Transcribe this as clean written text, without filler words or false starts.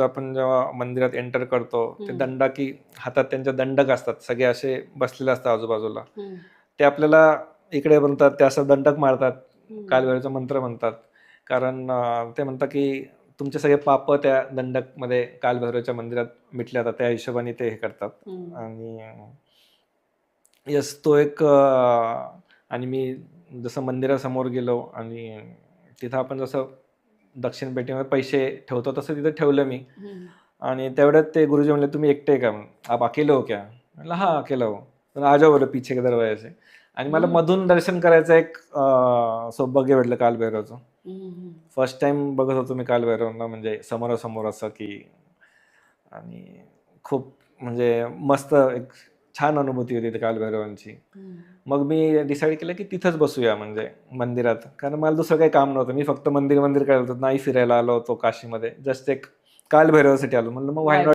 आपण जेव्हा मंदिरात एंटर करतो ते दंडकी हातात त्यांच्या दंडक असतात, सगळे असे बसलेले असतात आजूबाजूला. ते आपल्याला इकडे म्हणतात, ते असं दंडक मारतात, कालभैरवचा मंत्र म्हणतात. कारण ते म्हणतात की तुमचे सगळे पाप त्या दंडकमध्ये कालभैरवच्या मंदिरात मिटले जातात, त्या हिशोबाने ते हे करतात. आणि यस तो एक आणि मी जसं मंदिरासमोर गेलो आणि तिथं आपण जसं दक्षिण पेटीमध्ये पैसे ठेवतो तसं तिथं ठेवलं मी. आणि तेवढ्यात ते गुरुजी म्हणले, तुम्ही एकटे का? आप अकेले हो क्या? म्हणलं हा अकेला हो. तर आ जाओ बोले पीछे के दरवाजे से. आणि मला मधून दर्शन करायचं एक सौभाग्य भेटलं कालभैरवचं. फर्स्ट टाइम बघत होतो मी कालभैरवांना, म्हणजे समोरासमोर असं की. आणि खूप म्हणजे मस्त एक छान अनुभूती होती कालभैरवांची. मग मी डिसाईड केलं की तिथंच बसूया म्हणजे मंदिरात, कारण मला दुसरं काही काम नव्हतं. मी फक्त मंदिर करायला होतं, नाही फिरायला आलो होतो काशीमध्ये, जस्ट एक कालभैरवासाठी आलो. म्हणलं मग व्हाय नॉट